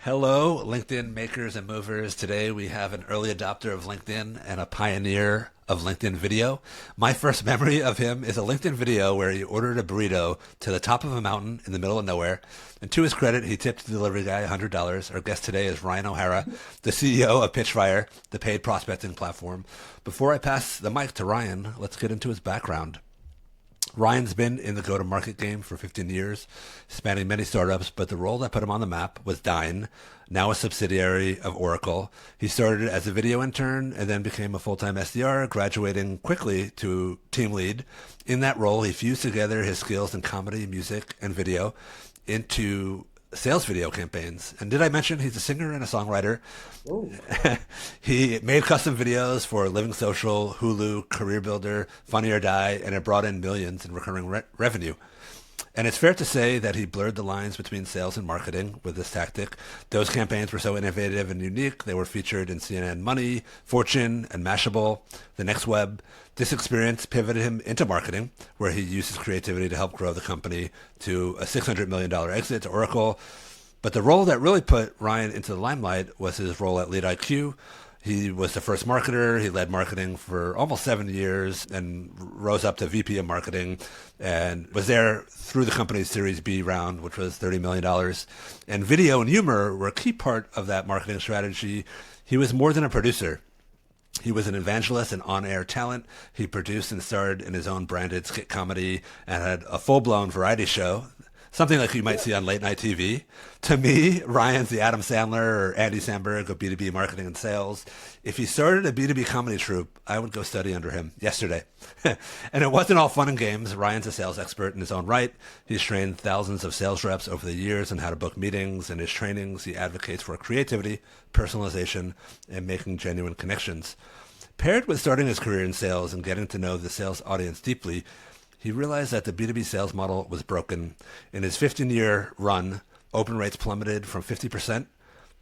Hello, LinkedIn makers and movers. Today we have an early adopter of LinkedIn and a pioneer of LinkedIn video. My first memory of him is a LinkedIn video where he ordered a burrito to the top of a mountain in the middle of nowhere. And to his credit, he tipped the delivery guy $100. Our guest today is Ryan O'Hara, the CEO of Pitchfire, the paid prospecting platform. Before I pass the mic to Ryan, let's get into his background. Ryan's been in the go-to-market game for 15 years, spanning many startups, but the role that put him on the map was Dyn, now a subsidiary of Oracle. He started as a video intern and then became a full-time SDR, graduating quickly to team lead. In that role, he fused together his skills in comedy, music, and video into sales video campaigns. And did I mention he's a singer and a songwriter? He made custom videos for Living Social, Hulu, Career Builder, Funny or Die, and it brought in millions in recurring revenue. And it's fair to say that he blurred the lines between sales and marketing with this tactic. Those campaigns were so innovative and unique. They were featured in CNN Money, Fortune, and Mashable, The Next Web. This experience pivoted him into marketing, where he used his creativity to help grow the company to a $600 million exit to Oracle. But the role that really put Ryan into the limelight was his role at LeadIQ. He was the first marketer. He led marketing for almost 7 years and rose up to VP of marketing and was there through the company's Series B round, which was $30 million. And video and humor were a key part of that marketing strategy. He was more than a producer. He was an evangelist and on-air talent. He produced and starred in his own branded skit comedy and had a full-blown variety show, something like you might see on late night TV. To me, Ryan's the Adam Sandler or Andy Samberg of B2B marketing and sales. If he started a B2B comedy troupe, I would go study under him yesterday. And it wasn't all fun and games. Ryan's a sales expert in his own right. He's trained thousands of sales reps over the years on how to book meetings. In his trainings, he advocates for creativity, personalization, and making genuine connections. Paired with starting his career in sales and getting to know the sales audience deeply, he realized that the B2B sales model was broken. In his 15-year run, open rates plummeted from 50%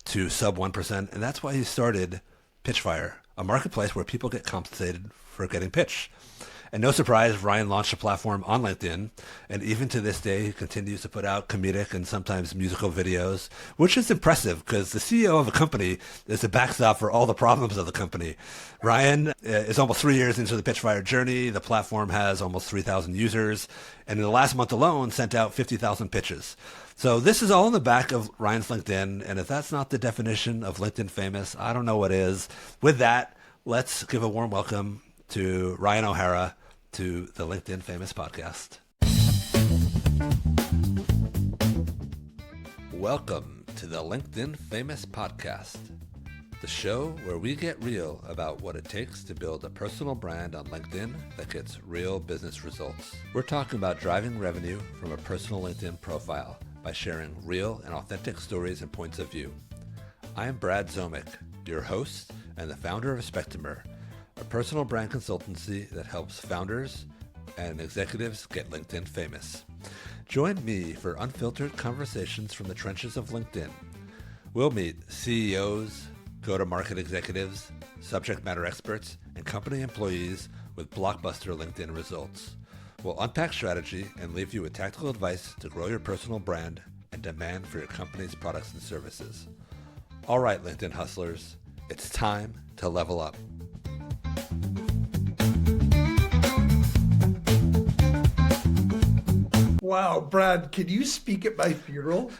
to sub 1%, and that's why he started Pitchfire, a marketplace where people get compensated for getting pitched. And no surprise, Ryan launched a platform on LinkedIn, and even to this day, he continues to put out comedic and sometimes musical videos, which is impressive because the CEO of a company is the backstop for all the problems of the company. Ryan is almost 3 years into the Pitchfire journey. The platform has almost 3,000 users, and in the last month alone, sent out 50,000 pitches. So this is all in the back of Ryan's LinkedIn, and if that's not the definition of LinkedIn famous, I don't know what is. With that, let's give a warm welcome to Ryan O'Hara to the LinkedIn Famous podcast. Welcome to the LinkedIn Famous podcast, the show where we get real about what it takes to build a personal brand on LinkedIn that gets real business results. We're talking about driving revenue from a personal LinkedIn profile by sharing real and authentic stories and points of view. I am Brad Zomick, your host and the founder of Spectrumer, a personal brand consultancy that helps founders and executives get LinkedIn famous. Join me for unfiltered conversations from the trenches of LinkedIn. We'll meet CEOs, go-to-market executives, subject matter experts, and company employees with blockbuster LinkedIn results. We'll unpack strategy and leave you with tactical advice to grow your personal brand and demand for your company's products and services. All right, LinkedIn hustlers, it's time to level up. Wow, Brad, can you speak at my funeral?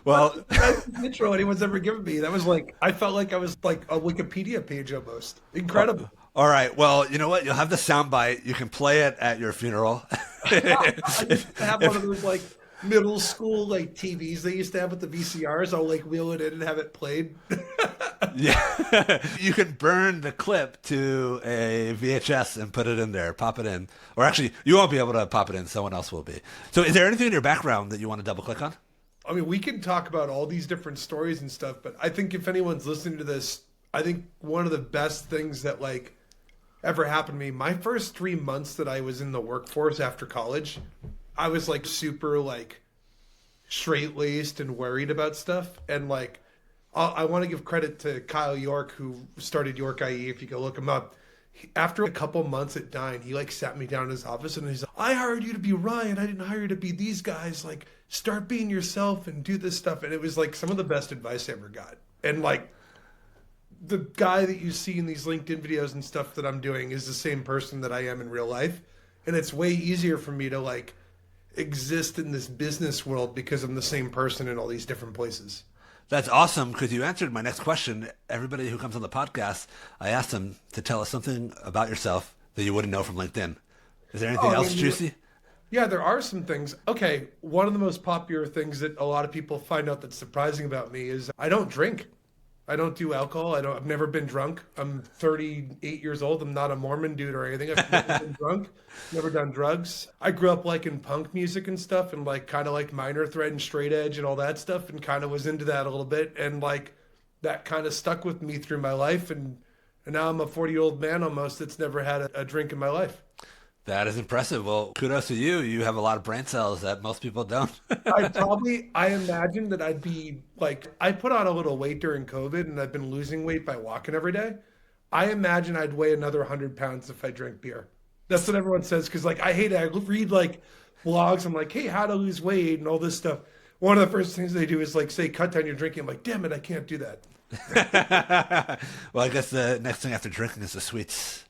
Well, That's the intro anyone's ever given me. That was like, I felt like I was like a Wikipedia page almost. Incredible. all right. Well, you know what? You'll have the soundbite. You can play it at your funeral. I used to have one of those like middle school like TVs they used to have with the VCRs. I'll like wheel it in and have it played. Yeah, you can burn the clip to a VHS and put it in there, pop it in. Or actually, you won't be able to pop it in. Someone else will be. So is there anything in your background that you want to double click on? I mean, we can talk about all these different stories and stuff, but I think if anyone's listening to this, I think one of the best things that like ever happened to me, my first 3 months that I was in the workforce after college, I was like super like straight-laced and worried about stuff. And like, I want to give credit to Kyle York, who started York IE. If you go look him up, After a couple months at Dine, he like sat me down in his office and he's like, I hired you to be Ryan. I didn't hire you to be these guys. Like, start being yourself and do this stuff. And it was like some of the best advice I ever got. And like the guy that you see in these LinkedIn videos and stuff that I'm doing is the same person that I am in real life. And it's way easier for me to like exist in this business world because I'm the same person in all these different places. That's awesome because you answered my next question. Everybody who comes on the podcast, I asked them to tell us something about yourself that you wouldn't know from LinkedIn. Is there anything else juicy? Yeah, there are some things. Okay, one of the most popular things that a lot of people find out that's surprising about me is I don't drink. I don't do alcohol. I've never been drunk. I'm 38 years old. I'm not a Mormon dude or anything. I've never been drunk. Never done drugs. I grew up liking punk music and stuff, and like kind of liked Minor Threat and Straight Edge and all that stuff, and kind of was into that a little bit, and like that kind of stuck with me through my life, and now I'm a 40-year-old man almost that's never had a drink in my life. That is impressive. Well, kudos to you. You have a lot of brain cells that most people don't. I imagine that I'd be like, I put on a little weight during COVID and I've been losing weight by walking every day. I imagine I'd weigh another 100 pounds if I drank beer. That's what everyone says. Cause like, I read like blogs. I'm like, hey, how to lose weight and all this stuff. One of the first things they do is like, say, cut down your drinking. I'm like, damn it, I can't do that. Well, I guess the next thing after drinking is the sweets.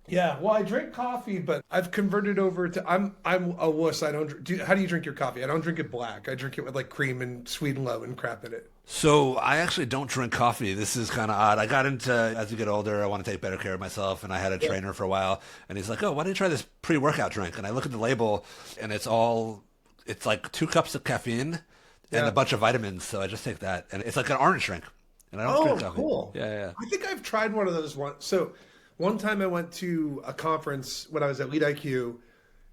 Yeah, well, I drink coffee, but I've converted over to I'm a wuss. I don't. How do you drink your coffee? I don't drink it black. I drink it with like cream and sweet and low and crap in it. So I actually don't drink coffee. This is kind of odd. I got into, as you get older, I want to take better care of myself, and I had a trainer for a while, and he's like, "Oh, why don't you try this pre-workout drink?" And I look at the label, and it's like 2 cups of caffeine and a bunch of vitamins. So I just take that, and it's like an orange drink, and I don't drink coffee. Cool. Yeah. I think I've tried one of those once. So. One time I went to a conference when I was at Lead IQ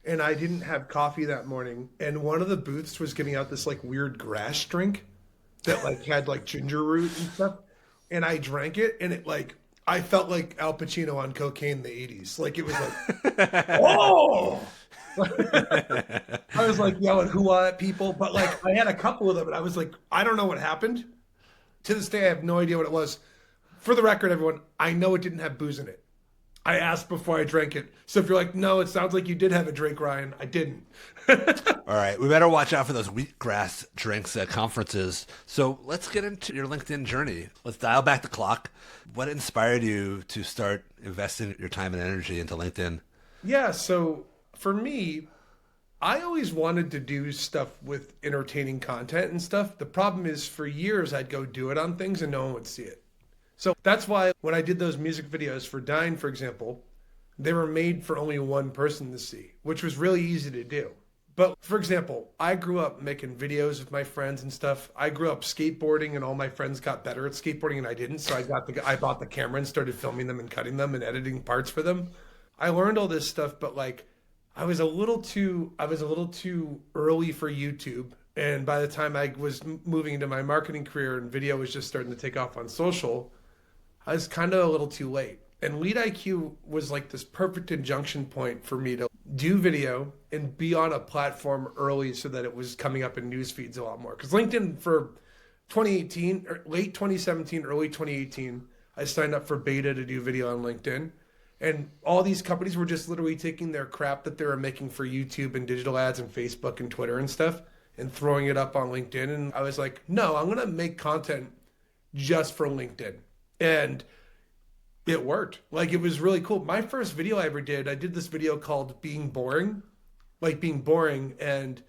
and I didn't have coffee that morning. And one of the booths was giving out this like weird grass drink that like had like ginger root and stuff. And I drank it and it like, I felt like Al Pacino on cocaine in the 80s. Like it was like, oh! I was like yelling hoo-ah at people. But like I had a couple of them and I was like, I don't know what happened. To this day, I have no idea what it was. For the record, everyone, I know it didn't have booze in it. I asked before I drank it. So if you're like, no, it sounds like you did have a drink, Ryan. I didn't. All right. We better watch out for those wheatgrass drinks at conferences. So let's get into your LinkedIn journey. Let's dial back the clock. What inspired you to start investing your time and energy into LinkedIn? Yeah. So for me, I always wanted to do stuff with entertaining content and stuff. The problem is for years, I'd go do it on things and no one would see it. So that's why when I did those music videos for Dine, for example, they were made for only one person to see, which was really easy to do. But for example, I grew up making videos with my friends and stuff. I grew up skateboarding and all my friends got better at skateboarding and I didn't. So I bought the camera and started filming them and cutting them and editing parts for them. I learned all this stuff, but like I was a little too early for YouTube. And by the time I was moving into my marketing career and video was just starting to take off on social, I was kind of a little too late. And Lead IQ was like this perfect injunction point for me to do video and be on a platform early so that it was coming up in news feeds a lot more. Because LinkedIn for 2018, or late 2017, early 2018, I signed up for beta to do video on LinkedIn. And all these companies were just literally taking their crap that they were making for YouTube and digital ads and Facebook and Twitter and stuff and throwing it up on LinkedIn. And I was like, no, I'm going to make content just for LinkedIn. And it worked. Like, it was really cool. My first video I ever did, I did this video called Being Boring. And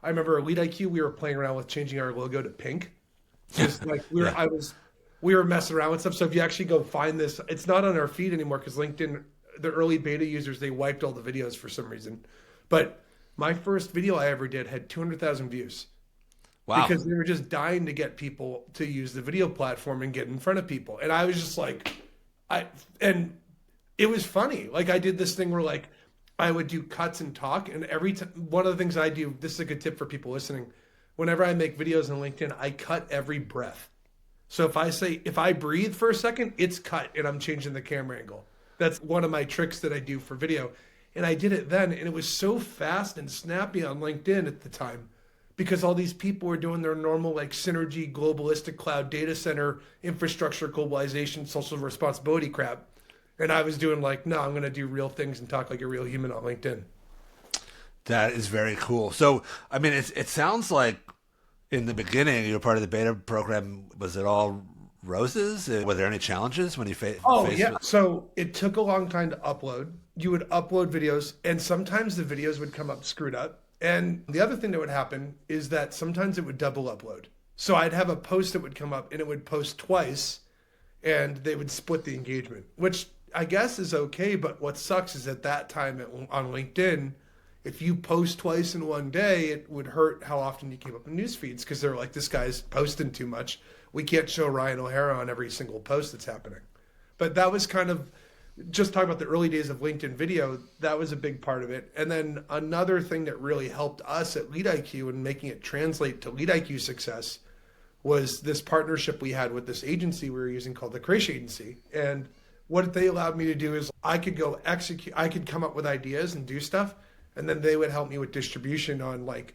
I remember at Lead IQ, we were playing around with changing our logo to pink. Just like we were messing around with stuff. So if you actually go find this, it's not on our feed anymore because LinkedIn, the early beta users, they wiped all the videos for some reason. But my first video I ever did had 200,000 views. Wow. Because they were just dying to get people to use the video platform and get in front of people. And I was just like, and it was funny. Like I did this thing where like I would do cuts and talk. And every time, one of the things I do, this is a good tip for people listening. Whenever I make videos on LinkedIn, I cut every breath. So if I breathe for a second, it's cut and I'm changing the camera angle. That's one of my tricks that I do for video. And I did it then. And it was so fast and snappy on LinkedIn at the time, because all these people were doing their normal like synergy, globalistic cloud data center, infrastructure, globalization, social responsibility crap. And I was doing like, no, I'm going to do real things and talk like a real human on LinkedIn. That is very cool. So, I mean, it sounds like in the beginning you were part of the beta program. Was it all roses? Were there any challenges when you Oh, faced yeah. with? So it took a long time to upload. You would upload videos, and sometimes the videos would come up screwed up. And the other thing that would happen is that sometimes it would double upload. So I'd have a post that would come up and it would post twice, and they would split the engagement, which I guess is okay. But what sucks is at that time on LinkedIn, if you post twice in one day, it would hurt how often you keep up in news feeds because they're like, this guy's posting too much. We can't show Ryan O'Hara on every single post that's happening. But that was kind of just talking about the early days of LinkedIn video. That was a big part of it. And then another thing that really helped us at Lead IQ and making it translate to Lead IQ success was this partnership we had with this agency we were using called the Cringey Agency. And what they allowed me to do is I could go execute, I could come up with ideas and do stuff, and then they would help me with distribution on like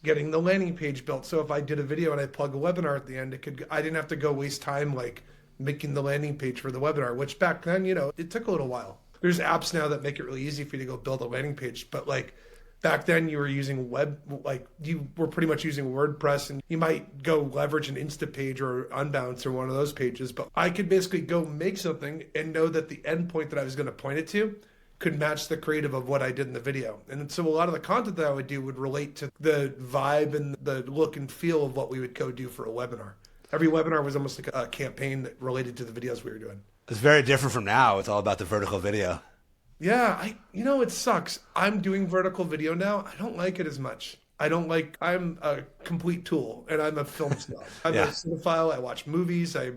getting the landing page built. So if I did a video and I plug a webinar at the end, I didn't have to go waste time like making the landing page for the webinar, which back then, it took a little while. There's apps now that make it really easy for you to go build a landing page, but like back then you were using you were pretty much using WordPress, and you might go leverage an Instapage or Unbounce or one of those pages, but I could basically go make something and know that the endpoint that I was going to point it to could match the creative of what I did in the video. And so a lot of the content that I would do would relate to the vibe and the look and feel of what we would go do for a webinar. Every webinar was almost like a campaign that related to the videos we were doing. It's very different from now. It's all about the vertical video. Yeah, it sucks. I'm doing vertical video now. I don't like it as much. I'm a complete tool, and I'm a film snob. I'm a cinephile. I watch movies. I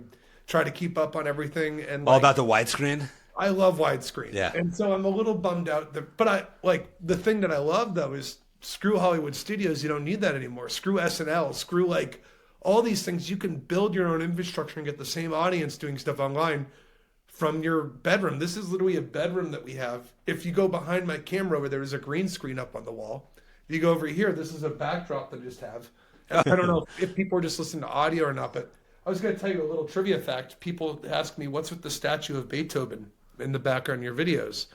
try to keep up on everything. And all about the widescreen? I love widescreen. Yeah. And so I'm a little bummed out. The thing that I love, though, is screw Hollywood studios. You don't need that anymore. Screw SNL. Screw all these things. You can build your own infrastructure and get the same audience doing stuff online from your bedroom. This is literally a bedroom that we have. If you go behind my camera where there's a green screen up on the wall, if you go over here, this is a backdrop that I just have. And I don't know if people are just listening to audio or not, but I was going to tell you a little trivia fact. People ask me, what's with the statue of Beethoven in the background of your videos?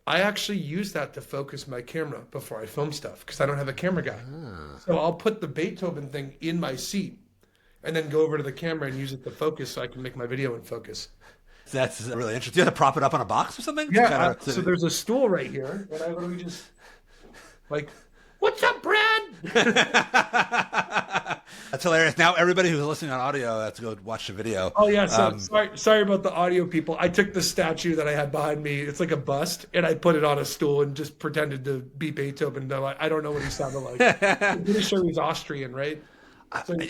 I actually use that to focus my camera before I film stuff because I don't have a camera guy. So I'll put the Beethoven thing in my seat and then go over to the camera and use it to focus so I can make my video in focus. That's really interesting. Do you have to prop it up on a box or something? Yeah, so there's a stool right here, and I literally just what's up, Brad? That's hilarious. Now everybody who's listening on audio has to go watch the video. Oh yeah, so sorry about the audio people. I took the statue that I had behind me. It's like a bust, and I put it on a stool and just pretended to be Beethoven. No, I don't know what he sounded like. I'm pretty sure he's Austrian, right? So he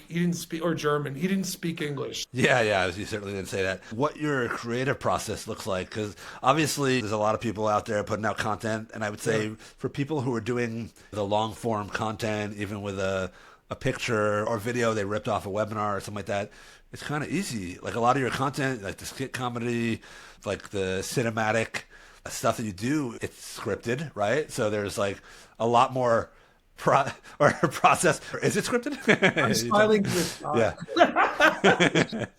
didn't speak, or German. He didn't speak English. Yeah, you certainly didn't say that. What your creative process looks like, because obviously there's a lot of people out there putting out content, and I would say for people who are doing the long form content, even with a picture or video they ripped off a webinar or something like that, it's kind of easy. Like a lot of your content, like the skit comedy, like the cinematic stuff that you do, it's scripted, right? So there's like a lot more process. Is it scripted? I'm smiling with yeah.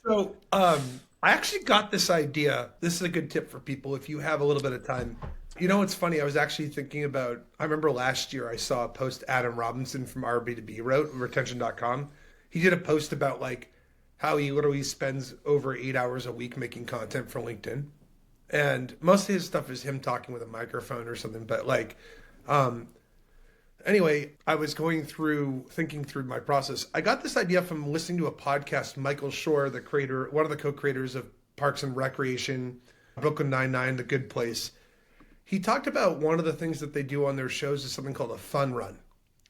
So I actually got this idea. This is a good tip for people if you have a little bit of time. It's funny. I was actually thinking about, I remember last year I saw a post Adam Robinson from RB2B wrote, retention.com. He did a post about how he literally spends over 8 hours a week making content for LinkedIn. And most of his stuff is him talking with a microphone or something. But anyway, I was thinking through my process. I got this idea from listening to a podcast, Michael Schur, one of the co-creators of Parks and Recreation, Brooklyn Nine-Nine, The Good Place. He talked about one of the things that they do on their shows is something called a fun run.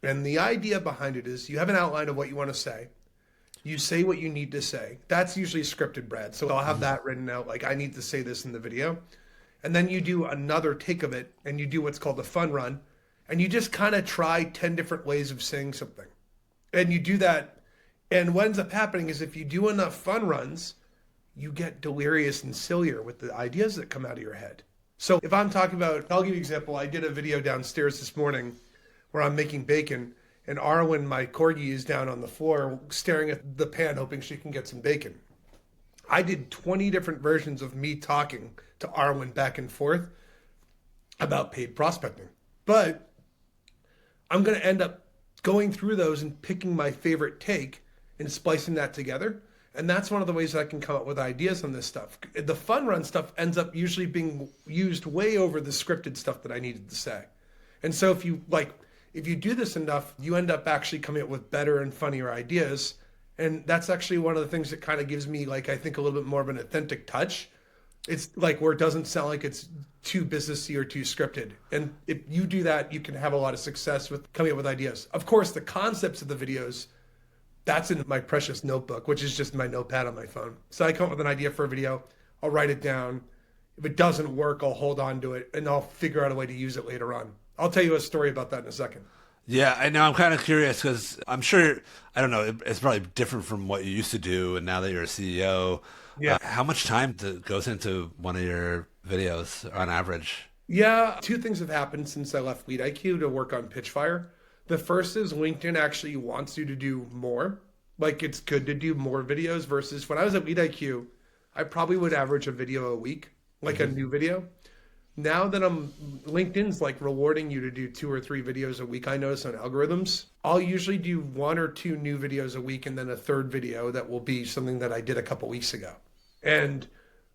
And the idea behind it is you have an outline of what you want to say. You say what you need to say. That's usually scripted, Brad. So I'll have that written out, I need to say this in the video. And then you do another take of it, and you do what's called the fun run. And you just kind of try 10 different ways of saying something. And you do that. And what ends up happening is if you do enough fun runs, you get delirious and sillier with the ideas that come out of your head. So if I'm talking about, I'll give you an example. I did a video downstairs this morning where I'm making bacon, and Arwen, my corgi, is down on the floor staring at the pan, hoping she can get some bacon. I did 20 different versions of me talking to Arwen back and forth about paid prospecting. But I'm going to end up going through those and picking my favorite take and splicing that together. And that's one of the ways I can come up with ideas on this stuff. The fun run stuff ends up usually being used way over the scripted stuff that I needed to say. And so if you do this enough, you end up actually coming up with better and funnier ideas. And that's actually one of the things that kind of gives me, like, I think a little bit more of an authentic touch. It's like where it doesn't sound like it's too businessy or too scripted. And if you do that, you can have a lot of success with coming up with ideas. Of course, the concepts of the videos, that's in my precious notebook, which is just my notepad on my phone. So I come up with an idea for a video, I'll write it down. If it doesn't work, I'll hold on to it and I'll figure out a way to use it later on. I'll tell you a story about that in a second. Yeah, I know. I'm kind of curious because I'm sure, I don't know, it's probably different from what you used to do. And now that you're a CEO, Yeah. how much time goes into one of your videos on average? Yeah, two things have happened since I left Lead IQ to work on Pitchfire. The first is LinkedIn actually wants you to do more. Like it's good to do more videos versus when I was at Lead IQ, I probably would average a video a week, like a new video. Now that LinkedIn's like rewarding you to do 2 or 3 videos a week, I notice on algorithms, I'll usually do 1 or 2 new videos a week and then a third video that will be something that I did a couple weeks ago. And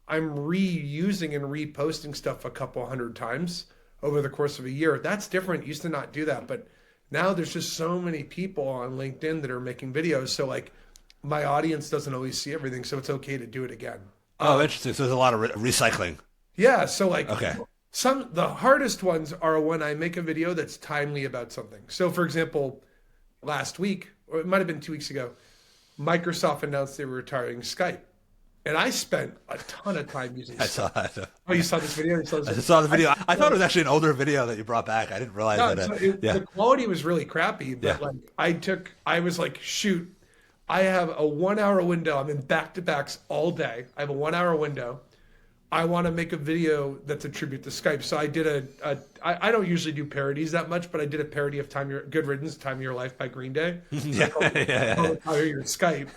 I'm reusing and reposting stuff a couple hundred times over the course of a year. That's different. Used to not do that, but now there's just so many people on LinkedIn that are making videos. So like my audience doesn't always see everything, so it's okay to do it again. Oh, interesting. So there's a lot of recycling. Yeah, so like Okay. the hardest ones are when I make a video that's timely about something. So for example, last week, or it might have been 2 weeks ago, Microsoft announced they were retiring Skype. And I spent a ton of time using I Skype. saw that. Oh, you saw this video? You saw I this just saw the video. I thought it was actually an older video that you brought back. I didn't realize No, that. so Yeah. the quality was really crappy, but Yeah. like I was like, shoot, I have a 1 hour window. I'm in back-to-backs all day. I have a 1 hour window. I want to make a video that's a tribute to Skype. So I did I don't usually do parodies that much, but I did a parody of Good Riddance, Time of Your Life by Green Day. Yeah. Yeah. How Your Skype,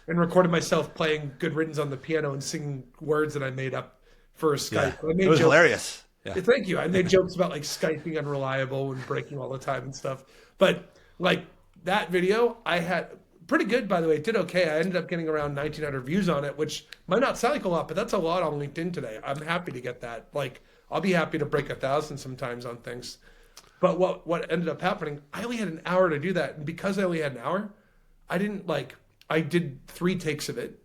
and recorded myself playing Good Riddance on the piano and singing words that I made up for Skype. Yeah. I made It was jokes. hilarious. Yeah. Thank you. I made jokes about like Skype being unreliable and breaking all the time and stuff. But like that video, I had pretty good, by the way. It did okay. I ended up getting around 1,900 views on it, which might not sound like a lot, but that's a lot on LinkedIn today. I'm happy to get that. Like I'll be happy to break 1,000 sometimes on things. But what ended up happening, I only had an hour to do that. And because I only had an hour, I did 3 takes of it.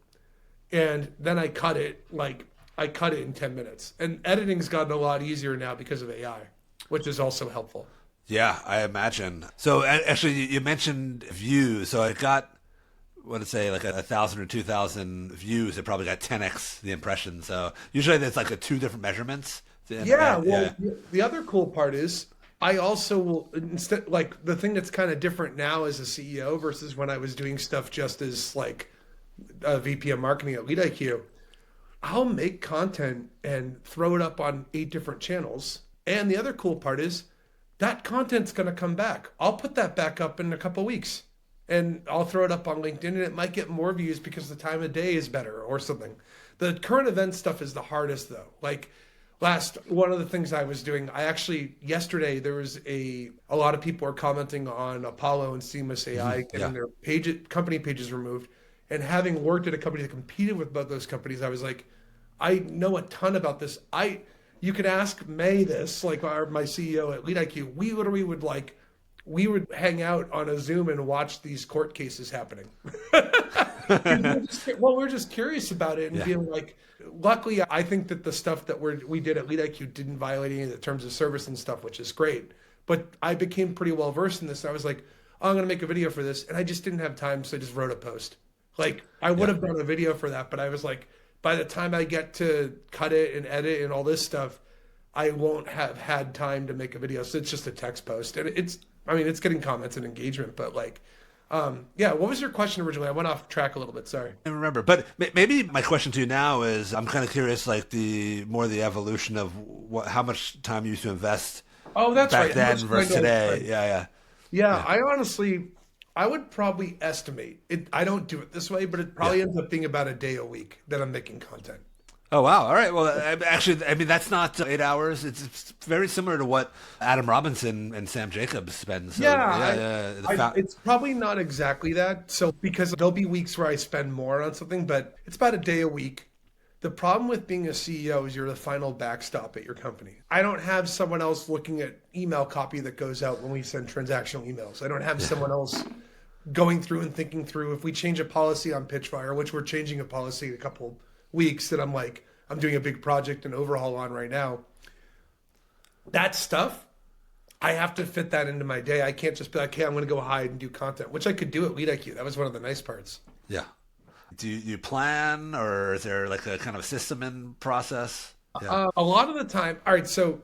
And then I cut it in 10 minutes. And editing's gotten a lot easier now because of AI, which is also helpful. Yeah, I imagine. So actually, you mentioned views. So I got, what to say, like 1,000 or 2,000 views. It probably got 10x the impression. So usually there's like 2 different measurements. Yeah, well, the other cool part is I also will instead like the thing that's kind of different now as a CEO versus when I was doing stuff just as like a VP of marketing at Lead IQ. I'll make content and throw it up on 8 different channels. And the other cool part is that content's going to come back. I'll put that back up in a couple weeks and I'll throw it up on LinkedIn and it might get more views because the time of day is better or something. The current event stuff is the hardest though. Like one of the things I was doing, yesterday there was a lot of people are commenting on Apollo and Seamless AI getting their company pages removed. And having worked at a company that competed with both those companies, I was like, I know a ton about this. You could ask May this, like my CEO at Lead IQ. We literally would hang out on a Zoom and watch these court cases happening. We're just curious about it and being like, luckily, I think that the stuff that we did at Lead IQ didn't violate any of the terms of service and stuff, which is great. But I became pretty well versed in this. I was like, oh, I'm going to make a video for this. And I just didn't have time, so I just wrote a post. Like I would have done a video for that, but I was like, by the time I get to cut it and edit and all this stuff, I won't have had time to make a video. So it's just a text post. And it's getting comments and engagement, but like, what was your question originally? I went off track a little bit. Sorry. I remember, but maybe my question to you now is, I'm kind of curious, like the evolution of how much time you used to invest Oh, that's back right. then versus today. Yeah. I honestly, I would probably estimate it. I don't do it this way, but it Yeah. probably ends up being about a day a week that I'm making content. Oh wow! All right. Well, actually, I mean that's not 8 hours. It's very similar to what Adam Robinson and Sam Jacobs spend. So Yeah, yeah, yeah. it's probably not exactly that. So because there'll be weeks where I spend more on something, but it's about a day a week. The problem with being a CEO is you're the final backstop at your company. I don't have someone else looking at email copy that goes out when we send transactional emails. I don't have someone else going through and thinking through if we change a policy on Pitchfire, which we're changing a policy in a couple weeks that I'm doing a big project and overhaul on right now. That stuff, I have to fit that into my day. I can't just be like, hey, I'm going to go hide and do content, which I could do at Lead IQ. That was one of the nice parts. Yeah. Do you plan, or is there like a kind of system in process? Yeah. A lot of the time, all right, so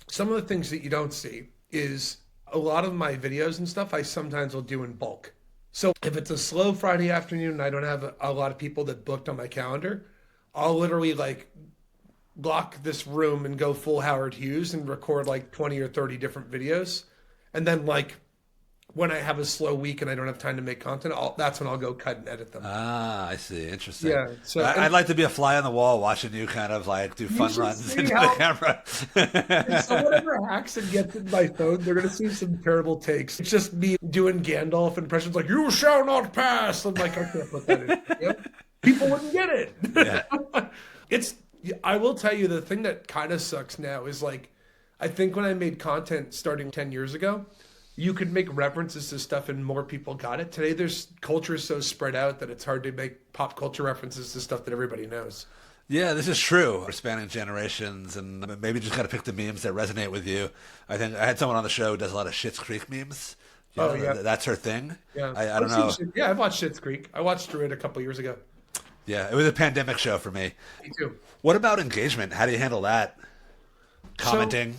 some of the things that you don't see is a lot of my videos and stuff I sometimes will do in bulk. So if it's a slow Friday afternoon and I don't have a lot of people that booked on my calendar, I'll literally like block this room and go full Howard Hughes and record like 20 or 30 different videos. And then like when I have a slow week and I don't have time to make content, that's when I'll go cut and edit them. Ah, I see. Interesting. Yeah. So I'd like to be a fly on the wall watching you kind of like do fun runs into the camera. if someone ever hacks and gets in my phone, they're gonna see some terrible takes. It's just me doing Gandalf impressions like "You shall not pass." I'm like, I can't put that in. Yep. People wouldn't get it. Yeah. It's. I will tell you the thing that kind of sucks now is like, I think when I made content starting 10 years ago, you could make references to stuff and more people got it. Today, culture is so spread out that it's hard to make pop culture references to stuff that everybody knows. Yeah, this is true. We're spanning generations, and maybe just got to pick the memes that resonate with you. I think I had someone on the show who does a lot of Schitt's Creek memes. You know, Yeah. that's her thing. Yeah. I don't know. Yeah, I've watched Schitt's Creek. I watched through it a couple years ago. Yeah, it was a pandemic show for me. Me too. What about engagement? How do you handle that? Commenting?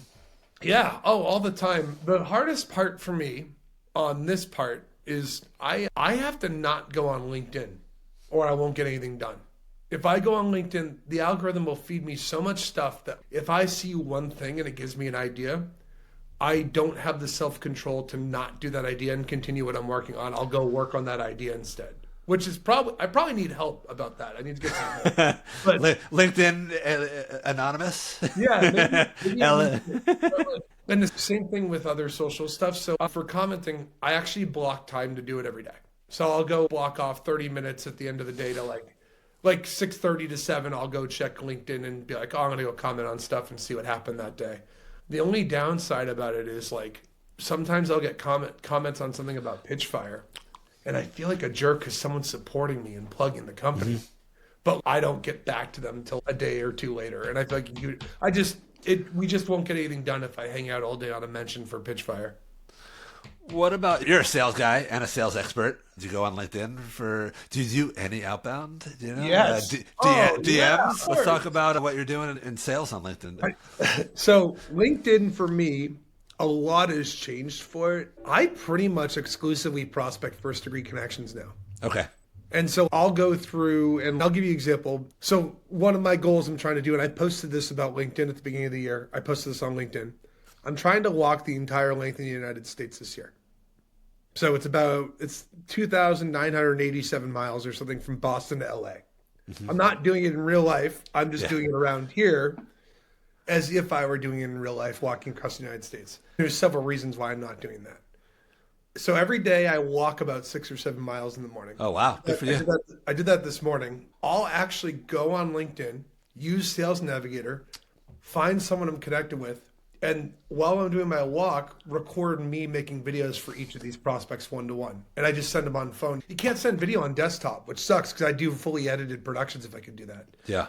Yeah. Oh, all the time. The hardest part for me on this part is I have to not go on LinkedIn or I won't get anything done. If I go on LinkedIn, the algorithm will feed me so much stuff that if I see one thing and it gives me an idea, I don't have the self-control to not do that idea and continue what I'm working on. I'll go work on that idea instead. Which is I probably need help about that. I need to get some help. But LinkedIn anonymous? yeah, and the same thing with other social stuff. So for commenting, I actually block time to do it every day. So I'll go block off 30 minutes at the end of the day to like 6:30 to 7. I'll go check LinkedIn and be like, oh, I'm gonna go comment on stuff and see what happened that day. The only downside about it is like sometimes I'll get comments on something about Pitchfire. And I feel like a jerk because someone's supporting me and plugging the company. Mm-hmm. But I don't get back to them until a day or two later. And I feel like we just won't get anything done if I hang out all day on a mention for Pitchfire. What about, you're a sales guy and a sales expert. Do you go on LinkedIn do you do any outbound? Do you know? Yes. DMs? Yeah, Let's talk about what you're doing in sales on LinkedIn. So LinkedIn for me, a lot has changed for it. I pretty much exclusively prospect first degree connections now. Okay. And so I'll go through and I'll give you an example. So one of my goals I'm trying to do, and I posted this about LinkedIn at the beginning of the year. I posted this on LinkedIn. I'm trying to walk the entire length of the United States this year. So it's 2,987 miles or something from Boston to LA. Mm-hmm. I'm not doing it in real life. I'm just doing it around here as if I were doing it in real life, walking across the United States. There's several reasons why I'm not doing that. So every day I walk about 6 or 7 miles in the morning. Oh, wow. Good for you. I did that this morning. I'll actually go on LinkedIn, use Sales Navigator, find someone I'm connected with, and while I'm doing my walk, record me making videos for each of these prospects one-to-one. And I just send them on phone. You can't send video on desktop, which sucks because I do fully edited productions if I could do that. Yeah.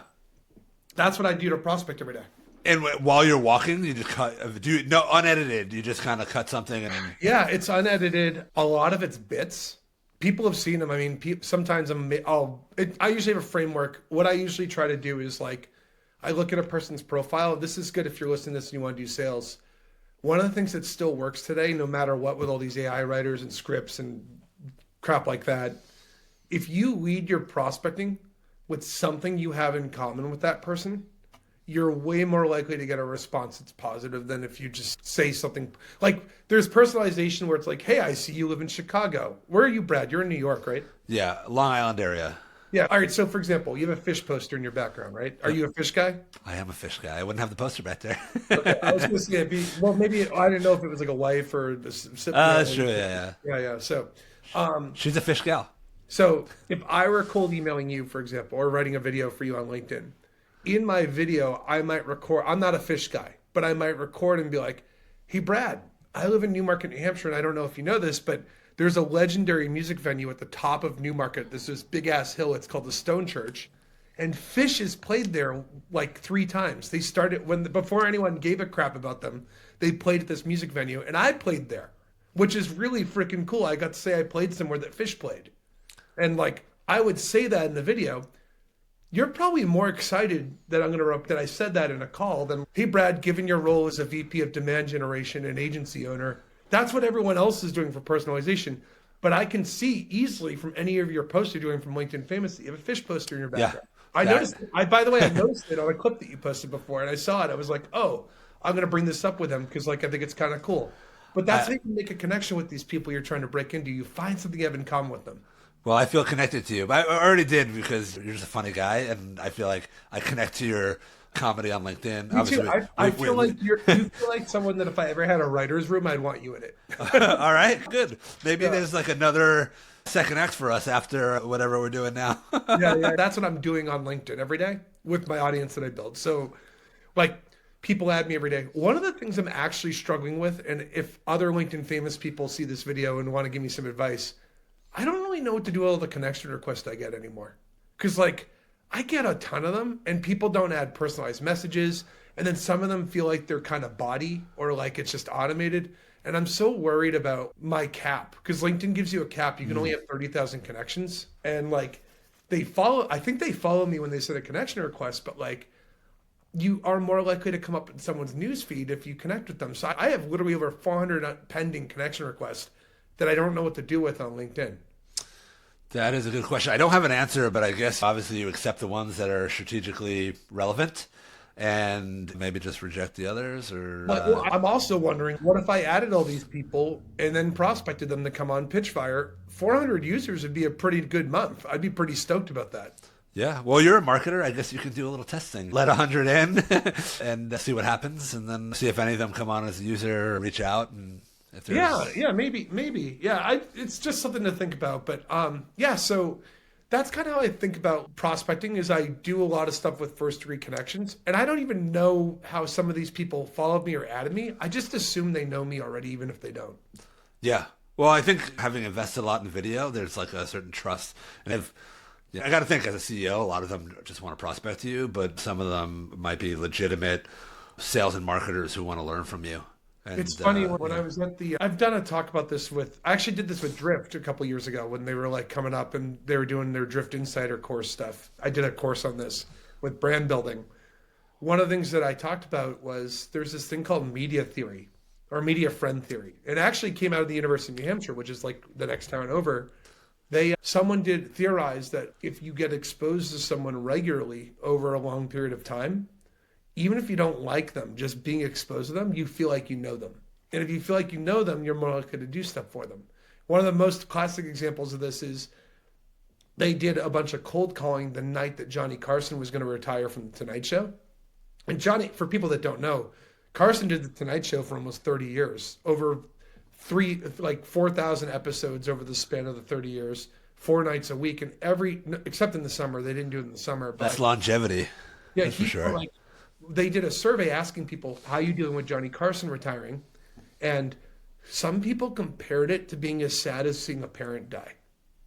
That's what I do to prospect every day. And while you're walking, you just unedited. You just kind of cut something and. Yeah, it's unedited. A lot of it's bits. People have seen them. I mean, sometimes I usually have a framework. What I usually try to do is like, I look at a person's profile. This is good if you're listening to this and you want to do sales. One of the things that still works today, no matter what, with all these AI writers and scripts and crap like that, if you lead your prospecting with something you have in common with that person, you're way more likely to get a response that's positive than if you just say something like there's personalization where it's like, hey, I see you live in Chicago. Where are you, Brad? You're in New York, right? Yeah, Long Island area. Yeah. All right. So, for example, you have a fish poster in your background, right? Are Yep. you a fish guy? I am a fish guy. I wouldn't have the poster back there. Okay. I was going to say, well, maybe I didn't know if it was like a wife or, That's true. Yeah, yeah. yeah, yeah. Um, She's a fish gal. so if I were cold emailing you, for example, or writing a video for you on LinkedIn, in my video, I might record, I'm not a fish guy, but I might record and be like, hey, Brad, I live in Newmarket, New Hampshire, and I don't know if you know this, but there's a legendary music venue at the top of Newmarket. There's this big ass hill. It's called the Stone Church. And Fish has played there like 3 times. They started before anyone gave a crap about them. They played at this music venue, and I played there, which is really freaking cool. I got to say I played somewhere that Fish played, and like I would say that in the video. You're probably more excited that I said that in a call than, hey, Brad, given your role as a VP of demand generation and agency owner, that's what everyone else is doing for personalization. But I can see easily from any of your posts you're doing from LinkedIn Famous that you have a fish poster in your Yeah. background. I noticed. By the way, I noticed it on a clip that you posted before, and I saw it. I was like, oh, I'm going to bring this up with them because, like, I think it's kind of cool. But that's how you can make a connection with these people you're trying to break into. You find something you have in common with them. Well, I feel connected to you. But I already did because you're just a funny guy, and I feel like I connect to your comedy on LinkedIn. Me too. Obviously, I feel like you feel like someone that if I ever had a writer's room, I'd want you in it. all right, good. Maybe there's like another second act for us after whatever we're doing now. Yeah. That's what I'm doing on LinkedIn every day with my audience that I build. So, like, people add me every day. One of the things I'm actually struggling with, and if other LinkedIn Famous people see this video and want to give me some advice, I don't really know what to do with all the connection requests I get anymore. Because, like, I get a ton of them, and people don't add personalized messages, and then some of them feel like they're kind of body or like it's just automated. And I'm so worried about my cap because LinkedIn gives you a cap. You can only have 30,000 connections, and like I think they follow me when they send a connection request, but like you are more likely to come up in someone's news feed if you connect with them. So I have literally over 400 pending connection requests that I don't know what to do with on LinkedIn. That is a good question. I don't have an answer, but I guess obviously you accept the ones that are strategically relevant and maybe just reject the others or Well, I'm also wondering, what if I added all these people and then prospected them to come on Pitchfire? 400 users would be a pretty good month. I'd be pretty stoked about that. yeah. Well, you're a marketer. I guess you can do a little testing. Let 100 in and see what happens and then see if any of them come on as a user or reach out and if there's... Yeah, maybe. Yeah, it's just something to think about. But yeah, so that's kind of how I think about prospecting is I do a lot of stuff with first degree connections. And I don't even know how some of these people followed me or added me. I just assume they know me already, even if they don't. Yeah. Well, I think having invested a lot in video, there's like a certain trust. And I got to think as a CEO, a lot of them just want to prospect you, but some of them might be legitimate sales and marketers who want to learn from you. And, it's funny when I was at I've done a talk about this I actually did this with Drift a couple years ago when they were like coming up and they were doing their Drift Insider course stuff. I did a course on this with brand building. One of the things that I talked about was there's this thing called media theory or media friend theory. It actually came out of the University of New Hampshire, which is like the next town over. Someone did theorize that if you get exposed to someone regularly over a long period of time, even if you don't like them, just being exposed to them, you feel like you know them. And if you feel like you know them, you're more likely to do stuff for them. One of the most classic examples of this is they did a bunch of cold calling the night that Johnny Carson was going to retire from The Tonight Show. And Johnny, for people that don't know, Carson did The Tonight Show for almost 30 years, over 4,000 episodes over the span of the 30 years, 4 nights a week. And except in the summer, they didn't do it in the summer. But that's longevity. Yeah, that's for sure. They did a survey asking people, how are you dealing with Johnny Carson retiring? And some people compared it to being as sad as seeing a parent die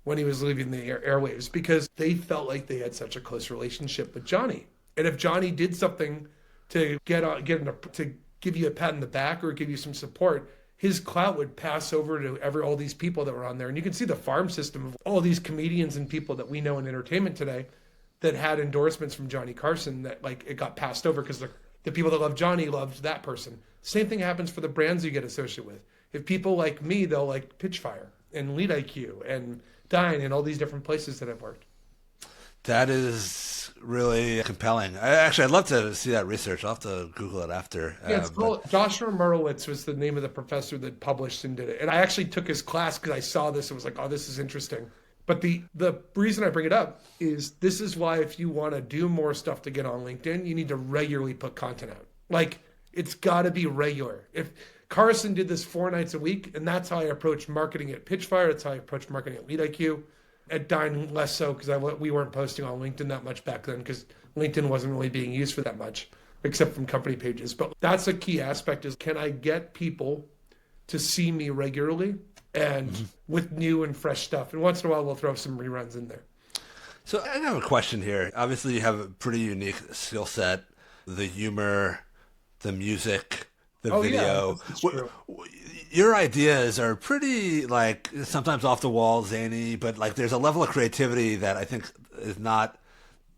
when he was leaving the airwaves because they felt like they had such a close relationship with Johnny. And if Johnny did something to to give you a pat on the back or give you some support, his clout would pass over to all these people that were on there. And you can see the farm system of all these comedians and people that we know in entertainment today that had endorsements from Johnny Carson that like it got passed over because the people that love Johnny loved that person. Same thing happens for the brands you get associated with. If people like me, they'll like Pitchfire and Lead IQ and Dine and all these different places that I've worked. That is really compelling. I'd love to see that research. I'll have to Google it after. Yeah, it's But called Joshua Merowitz was the name of the professor that published and did it. And I actually took his class because I saw this and was like, oh, this is interesting. But the reason I bring it up is this is why if you want to do more stuff to get on LinkedIn, you need to regularly put content out. Like it's got to be regular. If Carson did this 4 nights a week, and that's how I approached marketing at Pitchfire. That's how I approached marketing at LeadIQ. At Dine, less so because we weren't posting on LinkedIn that much back then because LinkedIn wasn't really being used for that much, except from company pages. But that's a key aspect is can I get people to see me regularly and with new and fresh stuff? And once in a while, we'll throw some reruns in there. so I have a question here. Obviously, you have a pretty unique skill set, the humor, the music, the video. Yeah, that's true. Your ideas are pretty like sometimes off the wall, zany, but like there's a level of creativity that I think is not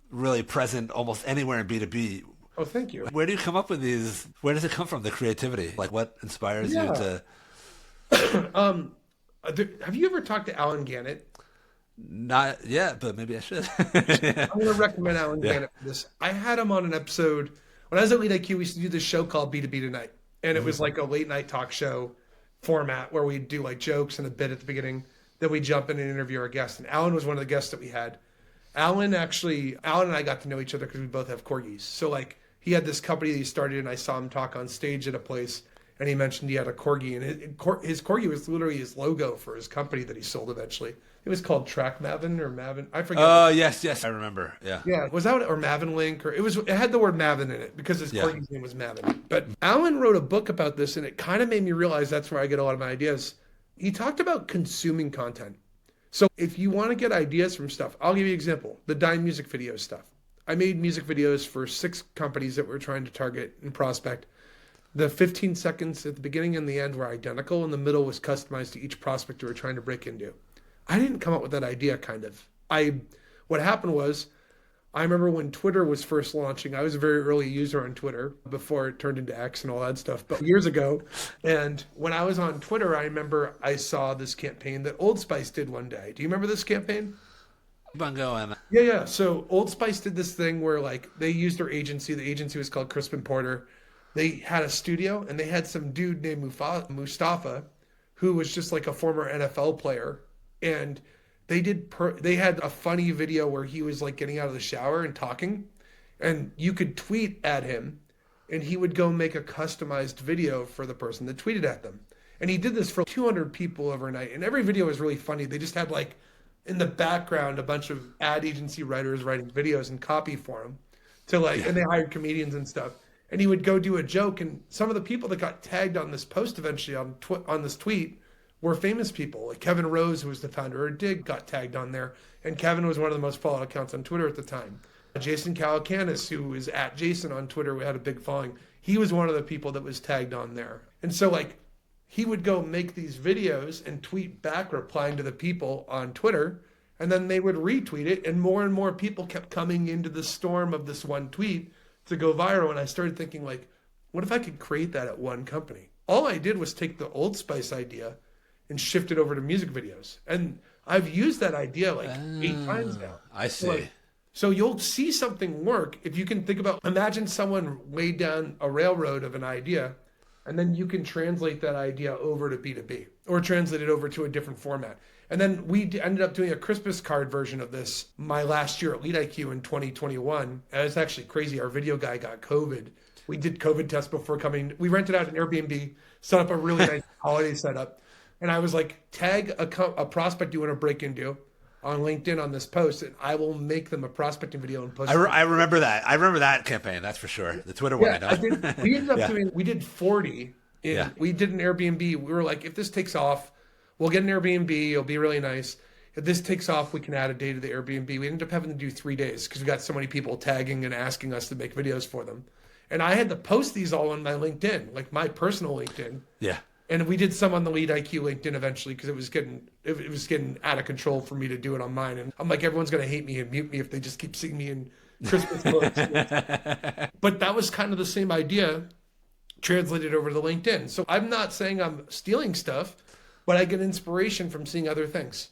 really present almost anywhere in B2B. Oh, thank you. Where do you come up with these? Where does it come from, the creativity? Like what inspires you to? Have you ever talked to Alan Gannett? Not yet, but maybe I should. I'm going to recommend Alan Gannett for this. I had him on an episode when I was at LeadIQ. We used to do this show called B2B Tonight, and it was like a late night talk show format where we do like jokes and a bit at the beginning. Then we jump in and interview our guests. And Alan was one of the guests that we had. Alan and I got to know each other because we both have corgis. So like he had this company that he started, and I saw him talk on stage at a place, and he mentioned he had a corgi, and his corgi was literally his logo for his company that he sold eventually. It was called Track Mavin or Mavin. I forget. Oh, yes, I remember. Yeah. Yeah, was that or Mavin Link or it had the word Mavin in it because his corgi's name was Mavin. But Alan wrote a book about this, and it kind of made me realize that's where I get a lot of my ideas. He talked about consuming content. So if you want to get ideas from stuff, I'll give you an example. The Dime music video stuff. I made music videos for 6 companies that we're trying to target and prospect. The 15 seconds at the beginning and the end were identical, and the middle was customized to each prospect we were trying to break into. I didn't come up with that idea, kind of. What happened was, I remember when Twitter was first launching, I was a very early user on Twitter before it turned into X and all that stuff, but years ago. And when I was on Twitter, I remember I saw this campaign that Old Spice did one day. Do you remember this campaign? Keep on going. Yeah. So Old Spice did this thing where like they used their agency. The agency was called Crispin Porter. They had a studio and they had some dude named Mustafa, who was just like a former NFL player. And they had a funny video where he was like getting out of the shower and talking, and you could tweet at him and he would go make a customized video for the person that tweeted at them. And he did this for 200 people overnight. And every video was really funny. They just had like in the background a bunch of ad agency writers writing videos and copy for him and they hired comedians and stuff. And he would go do a joke, and some of the people that got tagged on this post eventually on this tweet were famous people. Like Kevin Rose, who was the founder of Dig, got tagged on there. And Kevin was one of the most followed accounts on Twitter at the time. Jason Calacanis, who is at Jason on Twitter, we had a big following. He was one of the people that was tagged on there. And so like he would go make these videos and tweet back replying to the people on Twitter, and then they would retweet it. And more people kept coming into the storm of this one tweet to go viral. And I started thinking like, what if I could create that at one company? All I did was take the Old Spice idea and shift it over to music videos. And I've used that idea like 8 times now. I see. So you'll see something work if you can think about, imagine someone laid down a railroad of an idea, and then you can translate that idea over to B2B or translate it over to a different format. And then we ended up doing a Christmas card version of this my last year at LeadIQ in 2021. And it's actually crazy. Our video guy got COVID. We did COVID tests before coming. We rented out an Airbnb, set up a really nice holiday setup. And I was like, tag a prospect you want to break into on LinkedIn on this post, and I will make them a prospecting video and post it. I remember that. I remember that campaign. That's for sure. The Twitter one. Yeah, we ended up doing. We did 40. We did an Airbnb. We were like, if this takes off, we'll get an Airbnb. It'll be really nice. If this takes off, we can add a day to the Airbnb. We ended up having to do 3 days because we got so many people tagging and asking us to make videos for them. And I had to post these all on my LinkedIn, like my personal LinkedIn. Yeah. And we did some on the LeadIQ LinkedIn eventually because it was getting out of control for me to do it on mine. And I'm like, everyone's going to hate me and mute me if they just keep seeing me in Christmas clothes. But that was kind of the same idea translated over to LinkedIn. So I'm not saying I'm stealing stuff, but I get inspiration from seeing other things.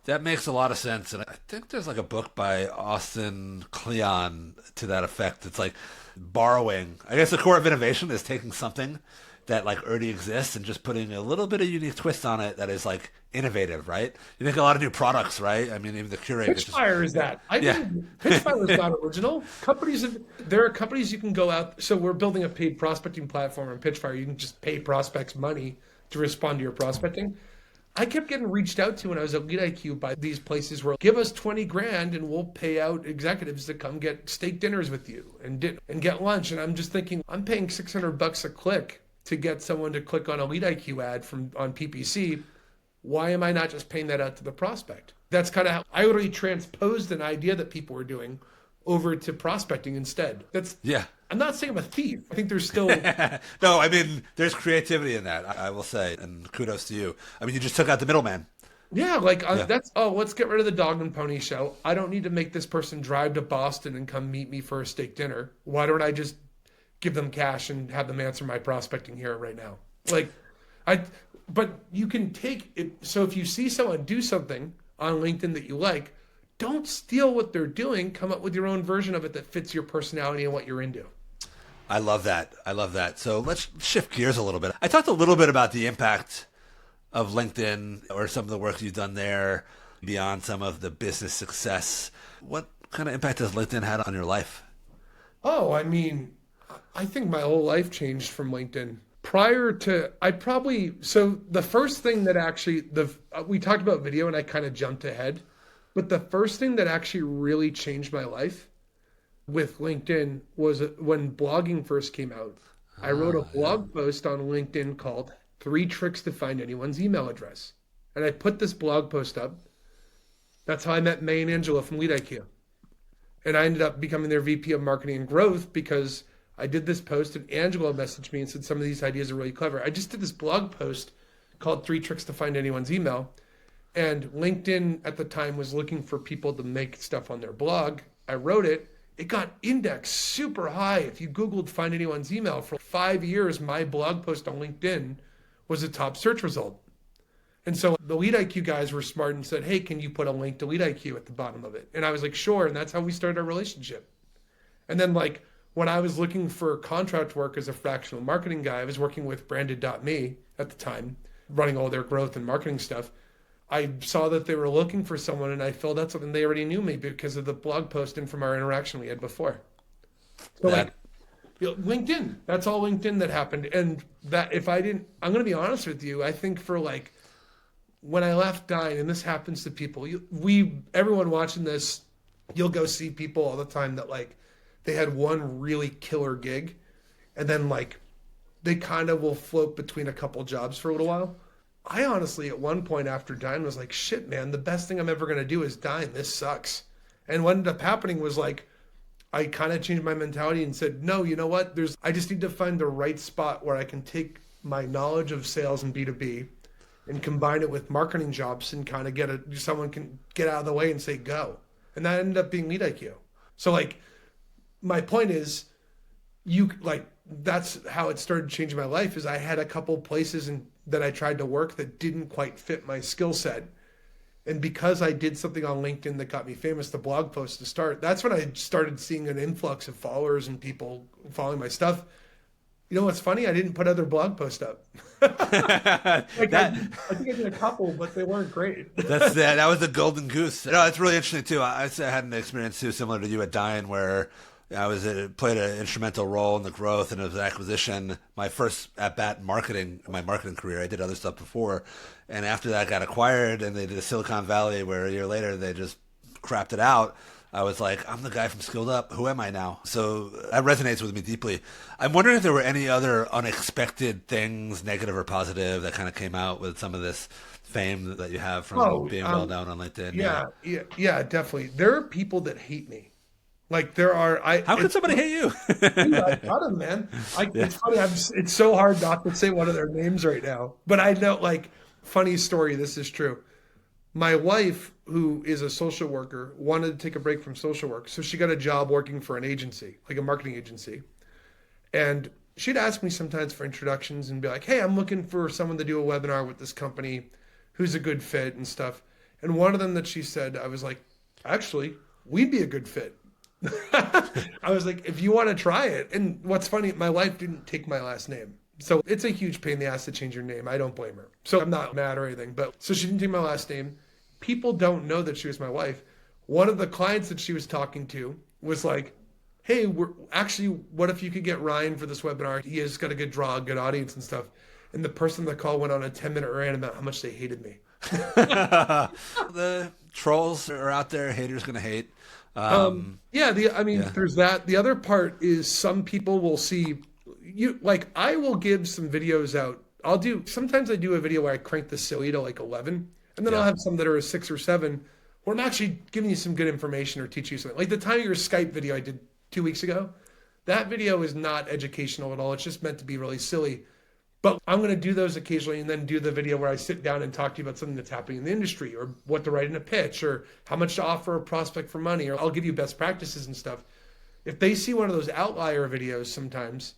That makes a lot of sense. And I think there's like a book by Austin Kleon to that effect. It's like borrowing. I guess the core of innovation is taking something that like already exists and just putting a little bit of unique twist on it that is like innovative, right? You think a lot of new products, right? I mean, even the Keurig is just, Pitchfire is that. I yeah. think Pitchfire is not original. There are companies you can go out. So we're building a paid prospecting platform on Pitchfire. You can just pay prospects money to respond to your prospecting. I kept getting reached out to when I was at Lead IQ by these places where give us 20 grand and we'll pay out executives to come get steak dinners with you and get lunch. And I'm just thinking, I'm paying $600 a click to get someone to click on a Lead IQ ad on PPC. Why am I not just paying that out to the prospect? That's kind of how I already transposed an idea that people were doing over to prospecting instead. Yeah. I'm not saying I'm a thief. I think there's still No, I mean, there's creativity in that, I will say, and kudos to you. I mean, you just took out the middleman. yeah, like Yeah. let's get rid of the dog and pony show. I don't need to make this person drive to Boston and come meet me for a steak dinner. Why don't I just give them cash and have them answer my prospecting here right now? Like I but you can take it. So if you see someone do something on LinkedIn that you like, don't steal what they're doing. Come up with your own version of it that fits your personality and what you're into. I love that. I love that. So let's shift gears a little bit. I talked a little bit about the impact of LinkedIn or some of the work you've done there beyond some of the business success. What kind of impact has LinkedIn had on your life? Oh, I mean, I think my whole life changed from LinkedIn. Prior to, so the first thing that actually, we talked about video and I kind of jumped ahead, but the first thing that actually really changed my life with LinkedIn was when blogging first came out. I wrote a blog post on LinkedIn called 3 Tricks to Find Anyone's Email Address. And I put this blog post up. That's how I met May and Angela from Lead IQ. And I ended up becoming their VP of Marketing and Growth because I did this post and Angela messaged me and said some of these ideas are really clever. I just did this blog post called 3 Tricks to Find Anyone's Email. And LinkedIn at the time was looking for people to make stuff on their blog. I wrote it. It got indexed super high. If you Googled Find Anyone's Email for 5 years, my blog post on LinkedIn was a top search result. And so the Lead IQ guys were smart and said, hey, can you put a link to Lead IQ at the bottom of it? And I was like, sure. And that's how we started our relationship. And then like when I was looking for contract work as a fractional marketing guy, I was working with Branded.me at the time, running all their growth and marketing stuff. I saw that they were looking for someone and I filled out something. They already knew me because of the blog post and from our interaction we had before. So like LinkedIn, that's all LinkedIn that happened. And that if I didn't, I'm going to be honest with you. I think for like when I left Dine, and this happens to people, everyone watching this, you'll go see people all the time that like they had one really killer gig and then like they kind of will float between a couple jobs for a little while. I honestly, at one point after Dine was like, shit, man, the best thing I'm ever going to do is Dine. This sucks. And what ended up happening was like, I kind of changed my mentality and said, no, you know what? I just need to find the right spot where I can take my knowledge of sales and B2B and combine it with marketing jobs and kind of someone can get out of the way and say, go. And that ended up being Lead IQ. So like, my point is that's how it started changing my life is I had a couple places that I tried to work that didn't quite fit my skill set. And because I did something on LinkedIn that got me famous, the blog post to start, that's when I started seeing an influx of followers and people following my stuff. You know what's funny? I didn't put other blog posts up. I think I did a couple, but they weren't great. That was the golden goose. No, it's really interesting too. I had an experience too, similar to you at Dine, where I played an instrumental role in the growth and it was an acquisition. My first at bat marketing, my marketing career. I did other stuff before, and after that got acquired, and they did a Silicon Valley, where a year later they just crapped it out. I was like, I'm the guy from Skilled Up. Who am I now? So that resonates with me deeply. I'm wondering if there were any other unexpected things, negative or positive, that kind of came out with some of this fame that you have from being well known on LinkedIn. Yeah, definitely. There are people that hate me. Like there are. How could somebody hate you? I got them, man. It's funny. It's so hard not to say one of their names right now. But I know, like, funny story. This is true. My wife, who is a social worker, wanted to take a break from social work. So she got a job working for an agency, like a marketing agency. And she'd ask me sometimes for introductions and be like, hey, I'm looking for someone to do a webinar with this company who's a good fit and stuff. And one of them that she said, I was like, actually, we'd be a good fit. I was like, if you want to try it. And what's funny, my wife didn't take my last name. So it's a huge pain in the ass to change your name. I don't blame her. So I'm not mad or anything. But so she didn't take my last name. People don't know that she was my wife. One of the clients that she was talking to was like, hey, what if you could get Ryan for this webinar? He has got a good draw, good audience and stuff. And the person on the call went on a 10-minute rant about how much they hated me. The trolls are out there. Haters gonna hate. Yeah, Yeah. there's that. The other part is some people will see you, like, I will give some videos out. Sometimes I do a video where I crank the silly to like 11, and then I'll Yeah. have some that are a 6 or 7, where I'm actually giving you some good information or teach you something. Like the Tiger Skype video I did 2 weeks ago. That video is not educational at all. It's just meant to be really silly. But I'm going to do those occasionally and then do the video where I sit down and talk to you about something that's happening in the industry or what to write in a pitch or how much to offer a prospect for money, or I'll give you best practices and stuff. If they see one of those outlier videos sometimes,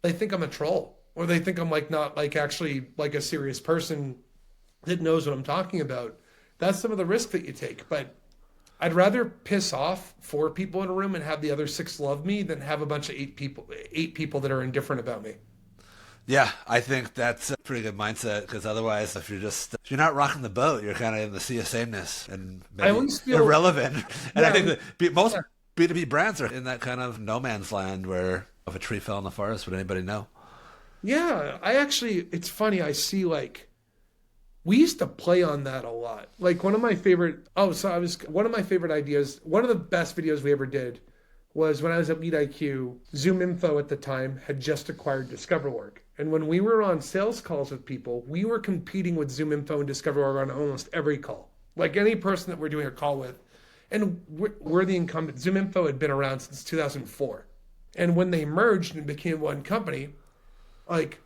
they think I'm a troll, or they think I'm like not like actually like a serious person that knows what I'm talking about. That's some of the risk that you take. But I'd rather piss off 4 people in a room and have the other 6 love me than have a bunch of 8 people that are indifferent about me. Yeah, I think that's a pretty good mindset because otherwise, if you're not rocking the boat, you're kind of in the sea of sameness and I maybe always feel irrelevant. And I yeah, think that most yeah. B2B brands are in that kind of no man's land where if a tree fell in the forest, would anybody know? Yeah, it's funny. I see like we used to play on that a lot. Like one of my favorite ideas, one of the best videos we ever did was when I was at Lead IQ. Zoom Info at the time had just acquired DiscoverOrg. And when we were on sales calls with people, we were competing with Zoom Info and DiscoverOrg on almost every call. Like any person that we're doing a call with. And we're the incumbent. Zoom Info had been around since 2004. And when they merged and became one company, like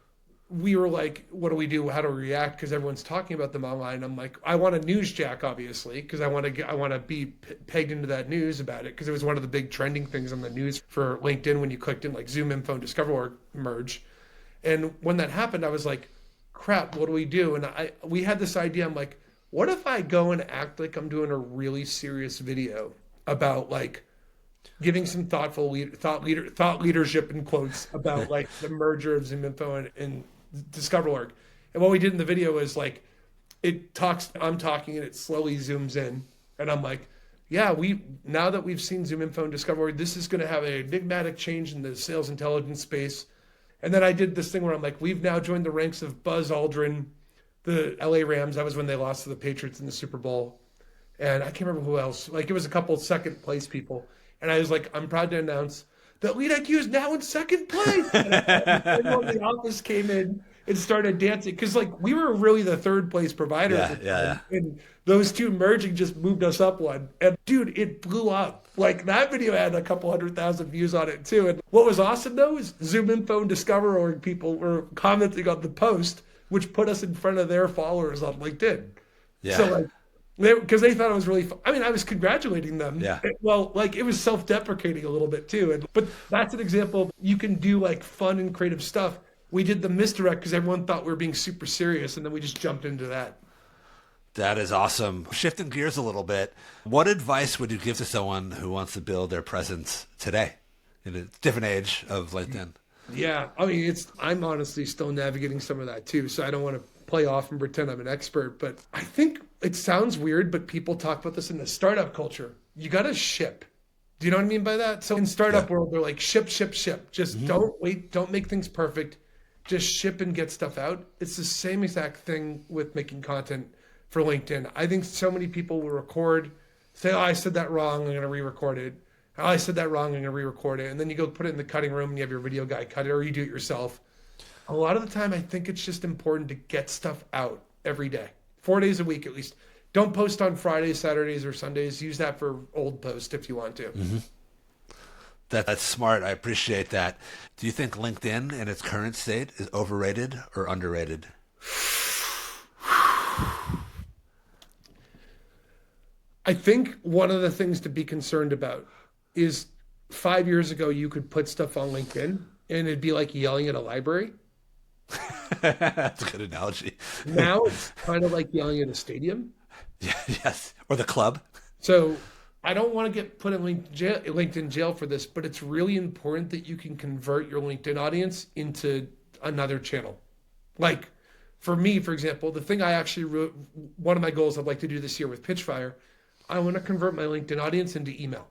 we were like, what do we do? How do we react? Because everyone's talking about them online. I'm like, I want a news jack, obviously, because I want to be pegged into that news about it, because it was one of the big trending things on the news for LinkedIn when you clicked in, like Zoom Info and DiscoverOrg merge. And when that happened, I was like, crap, what do we do? And we had this idea. I'm like, what if I go and act like I'm doing a really serious video about like giving some thought leadership in quotes about like the merger of Zoom Info and DiscoverOrg. And what we did in the video is like I'm talking and it slowly zooms in, and I'm like, yeah, now that we've seen Zoom Info and DiscoverOrg, this is going to have an enigmatic change in the sales intelligence space. And then I did this thing where I'm like, we've now joined the ranks of Buzz Aldrin, the LA Rams. That was when they lost to the Patriots in the Super Bowl. And I can't remember who else. Like it was a couple of second place people. And I was like, I'm proud to announce that Lead IQ is now in second place. And everyone in the office came in and started dancing because like we were really the third place provider. Yeah. And those two merging just moved us up one. And dude, it blew up. Like that video had a couple 100,000 views on it too. And what was awesome though is Zoom Info and DiscoverOrg people were commenting on the post, which put us in front of their followers on LinkedIn. Yeah. So like, because they thought it was really fun. I mean, I was congratulating them. Yeah. Well, like it was self-deprecating a little bit too. But that's an example. You can do like fun and creative stuff. We did the misdirect because everyone thought we were being super serious, and then we just jumped into that. That is awesome. Shifting gears a little bit, what advice would you give to someone who wants to build their presence today in a different age of LinkedIn? Yeah, I mean, I'm honestly still navigating some of that too, so I don't want to play off and pretend I'm an expert, but I think it sounds weird, but people talk about this in the startup culture. You got to ship. Do you know what I mean by that? So in startup world, they're like ship. Just don't wait, don't make things perfect. Just ship and get stuff out. It's the same exact thing with making content for LinkedIn. I think so many people will record, say, oh, I said that wrong, I'm going to re-record it. Oh, I said that wrong, I'm going to re-record it. And then you go put it in the cutting room and you have your video guy cut it, or you do it yourself. A lot of the time, I think it's just important to get stuff out every day, 4 days a week at least. Don't post on Fridays, Saturdays, or Sundays. Use that for old post if you want to. Mm-hmm. That's smart. I appreciate that. Do you think LinkedIn in its current state is overrated or underrated? I think one of the things to be concerned about is 5 years ago, you could put stuff on LinkedIn and it'd be like yelling at a library. That's a good analogy. Now it's kind of like yelling at a stadium. Yes. Or the club. So I don't want to get put in LinkedIn jail for this, but it's really important that you can convert your LinkedIn audience into another channel. Like for me, for example, the thing I actually wrote, one of my goals I'd like to do this year with Pitchfire, I want to convert my LinkedIn audience into email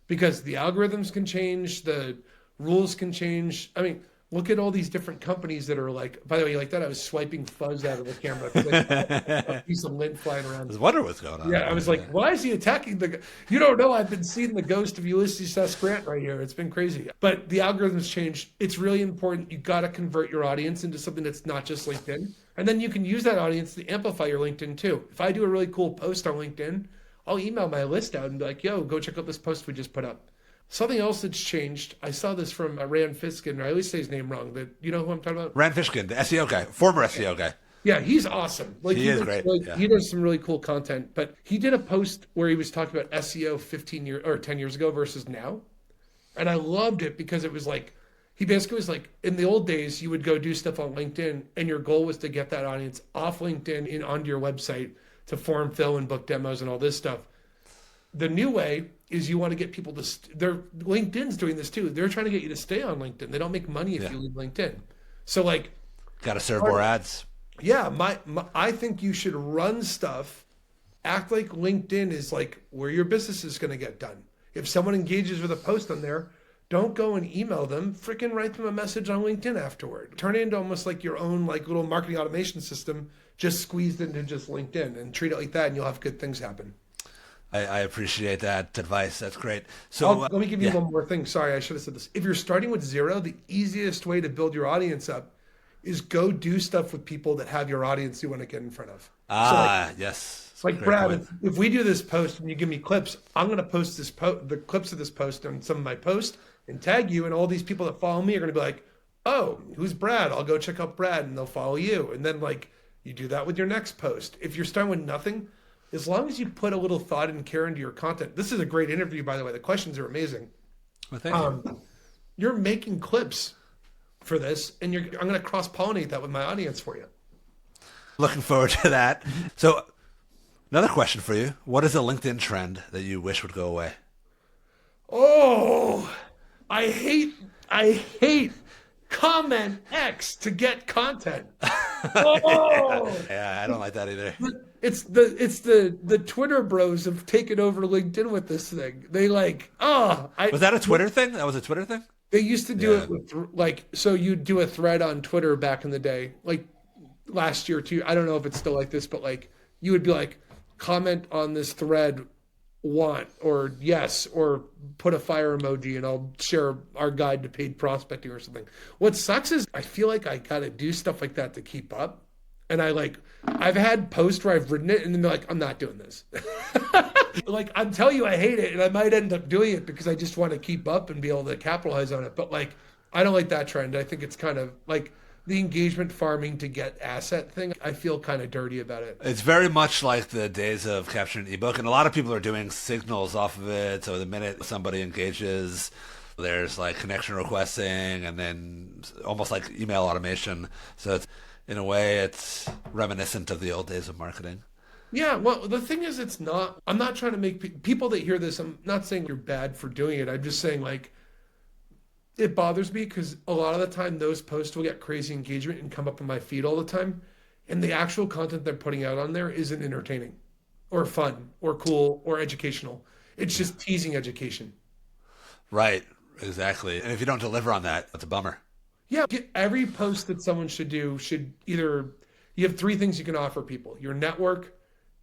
because the algorithms can change, the rules can change. I mean, look at all these different companies that are like, by the way, like that, I was swiping fuzz out of the camera because I saw a I piece of lint flying around. was wondering what's going on. Yeah, I was like, why is he attacking the? You don't know. I've been seeing the ghost of Ulysses S. Grant right here. It's been crazy. But the algorithms change. It's really important. You got to convert your audience into something that's not just LinkedIn, and then you can use that audience to amplify your LinkedIn too. If I do a really cool post on LinkedIn, I'll email my list out and be like, "Yo, go check out this post we just put up." Something else that's changed. I saw this from Rand Fiskin. I always say his name wrong. But you know who I'm talking about? Rand Fishkin, the SEO guy, former SEO guy. Yeah, he's awesome. Like He is does, great. Like, Yeah. he does some really cool content. But he did a post where he was talking about SEO 15 years or 10 years ago versus now. And I loved it because it was like he basically was like in the old days you would go do stuff on LinkedIn and your goal was to get that audience off LinkedIn and onto your website to form fill and book demos and all this stuff. The new way is you want to get people to they're LinkedIn's doing this too. They're trying to get you to stay on LinkedIn. They don't make money if you leave LinkedIn. So like Got to serve more ads. yeah, I think you should run stuff, act like LinkedIn is like where your business is going to get done. If someone engages with a post on there, don't go and email them, freaking write them a message on LinkedIn afterward. Turn it into almost like your own like little marketing automation system, just squeezed into just LinkedIn and treat it like that and you'll have good things happen. I appreciate that advice. That's great. So Let me give you one more thing. Sorry, I should have said this. If you're starting with zero, the easiest way to build your audience up is go do stuff with people that have your audience you want to get in front of. Yes. Like Brad, if we do this post and you give me clips, I'm going to post the clips of this post on some of my posts and tag you, and all these people that follow me are going to be like, "Oh, who's Brad? I'll go check out Brad," and they'll follow you. And then like you do that with your next post. If you're starting with nothing, as long as you put a little thought and care into your content. This is a great interview, by the way. The questions are amazing. Well, thank you. You're making clips for this, and I'm going to cross-pollinate that with my audience for you. Looking forward to that. So another question for you. What is a LinkedIn trend that you wish would go away? Oh, I hate comment X to get content. Oh, Yeah, I don't like that either. it's the Twitter bros have taken over LinkedIn with this thing. They like, Was that a Twitter thing? That was a Twitter thing? They used to do it with like, so you'd do a thread on Twitter back in the day, like last year too. I don't know if it's still like this, but like you would be like, comment on this thread, want or yes, or put a fire emoji and I'll share our guide to paid prospecting or something. What sucks is I feel like I got to do stuff like that to keep up. And I've had posts where I've written it and then they're like, I'm not doing this. Like, I'm telling you, I hate it. And I might end up doing it because I just want to keep up and be able to capitalize on it. But like, I don't like that trend. I think it's kind of like the engagement farming to get asset thing. I feel kind of dirty about it. It's very much like the days of capturing an ebook. And a lot of people are doing signals off of it. So the minute somebody engages, there's like connection requesting and then almost like email automation. So it's, in a way, it's reminiscent of the old days of marketing. Yeah, well, the thing is, I'm not trying to make people that hear this, I'm not saying you're bad for doing it. I'm just saying, like, it bothers me because a lot of the time those posts will get crazy engagement and come up in my feed all the time. And the actual content they're putting out on there isn't entertaining or fun or cool or educational. It's just teasing education. Right, exactly. And if you don't deliver on that, that's a bummer. Yeah, every post that someone should do should either, you have three things you can offer people: your network,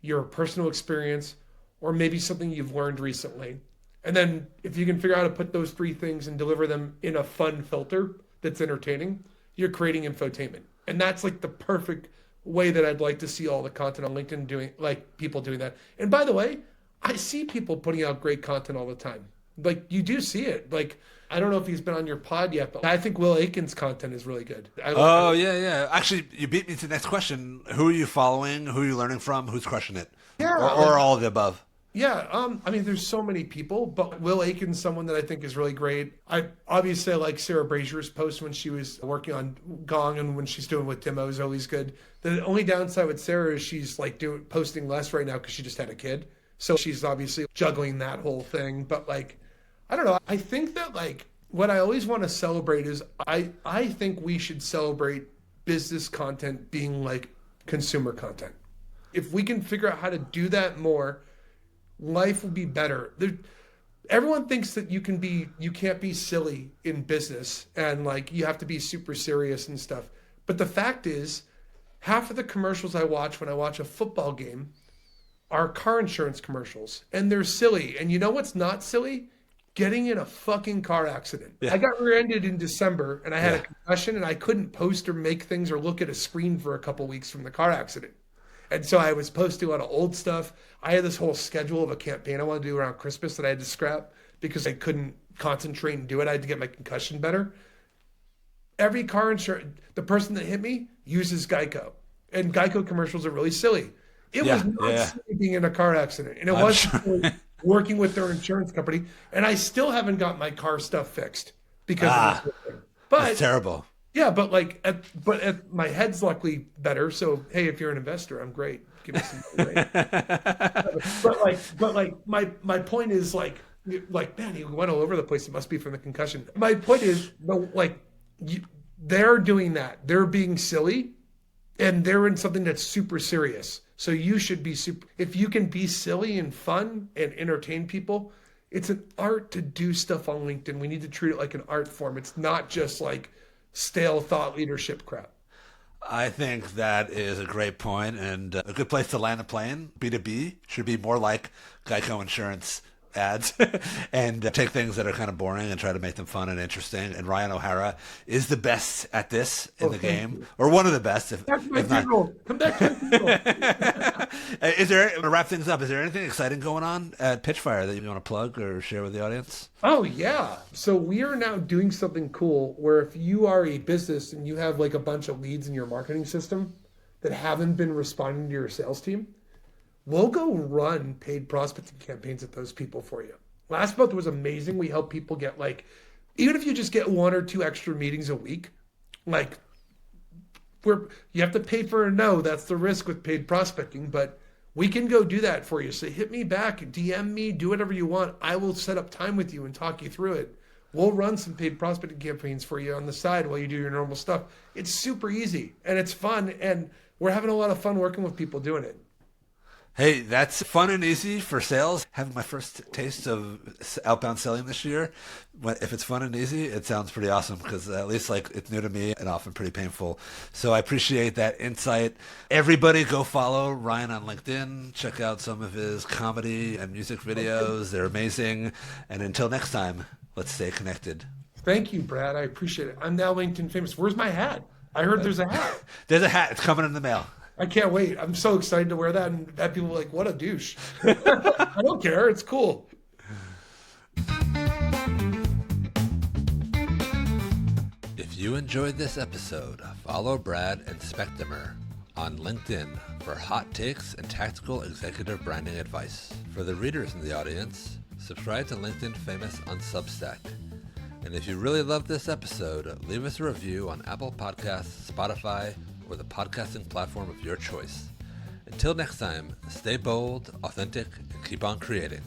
your personal experience, or maybe something you've learned recently. And then if you can figure out how to put those three things and deliver them in a fun filter that's entertaining, you're creating infotainment. And that's like the perfect way that I'd like to see all the content on LinkedIn doing, like people doing that. And by the way, I see people putting out great content all the time. Like you do see it. Like, I don't know if he's been on your pod yet, but I think Will Aiken's content is really good. Yeah. Actually, you beat me to the next question. Who are you following? Who are you learning from? Who's crushing it? Yeah. Or all of the above? Yeah, I mean, there's so many people, but Will Aiken's someone that I think is really great. I obviously like Sarah Brazier's post when she was working on Gong and when she's doing with Demo is always good. The only downside with Sarah is she's like posting less right now because she just had a kid, so she's obviously juggling that whole thing. But like, I don't know. I think that like what I always want to celebrate is I think we should celebrate business content being like consumer content. If we can figure out how to do that more, life will be better. Everyone thinks that you can't be silly in business and like you have to be super serious and stuff. But the fact is, half of the commercials I watch when I watch a football game are car insurance commercials, and they're silly. And you know what's not silly? Getting in a fucking car accident. Yeah. I got rear-ended in December and I had a Yeah. concussion and I couldn't post or make things or look at a screen for a couple weeks from the car accident. And so I was posting a lot of old stuff. I had this whole schedule of a campaign I wanted to do around Christmas that I had to scrap because I couldn't concentrate and do it. I had to get my concussion better. Every car insurance, the person that hit me uses Geico. And Geico commercials are really silly. It was Yeah. not Yeah. silly being in a car accident. And it I'm wasn't sure. silly working with their insurance company. And I still haven't got my car stuff fixed because of this thing. That's But terrible. yeah, but like, my head's luckily better. So hey, if you're an investor, I'm great. Give me some money. Right? But like, my point is like man, he went all over the place. It must be from the concussion. My point is, no, like, they're doing that. They're being silly, and they're in something that's super serious. So you should be super. If you can be silly and fun and entertain people, it's an art to do stuff on LinkedIn. We need to treat it like an art form. It's not just like stale thought leadership crap. I think that is a great point and a good place to land the plane. B2B should be more like Geico Insurance ads and take things that are kind of boring and try to make them fun and interesting. And Ryan O'Hara is the best at this in the game, or one of the best, if Back to my if not. funeral. Come back to my funeral. Is there, to wrap things up, is there anything exciting going on at Pitchfire that you want to plug or share with the audience? Oh yeah. So we are now doing something cool where if you are a business and you have like a bunch of leads in your marketing system that haven't been responding to your sales team, we'll go run paid prospecting campaigns at those people for you. Last month was amazing. We helped people get like, even if you just get 1 or 2 extra meetings a week, like you have to pay for a no. That's the risk with paid prospecting, but we can go do that for you. So hit me back, DM me, do whatever you want. I will set up time with you and talk you through it. We'll run some paid prospecting campaigns for you on the side while you do your normal stuff. It's super easy and it's fun, and we're having a lot of fun working with people doing it. Hey, that's fun and easy for sales. Having my first taste of outbound selling this year. If it's fun and easy, it sounds pretty awesome because at least like it's new to me and often pretty painful. So I appreciate that insight. Everybody go follow Ryan on LinkedIn. Check out some of his comedy and music videos. They're amazing. And until next time, let's stay connected. Thank you, Brad. I appreciate it. I'm now LinkedIn famous. Where's my hat? I heard there's a hat. There's a hat. It's coming in the mail. I can't wait. I'm so excited to wear that and have people like, what a douche. I don't care. It's cool. If you enjoyed this episode, follow Brad and Spectimer on LinkedIn for hot takes and tactical executive branding advice. For the readers in the audience, subscribe to LinkedIn Famous on Substack. And if you really loved this episode, leave us a review on Apple Podcasts, Spotify, or the podcasting platform of your choice. Until next time, stay bold, authentic, and keep on creating.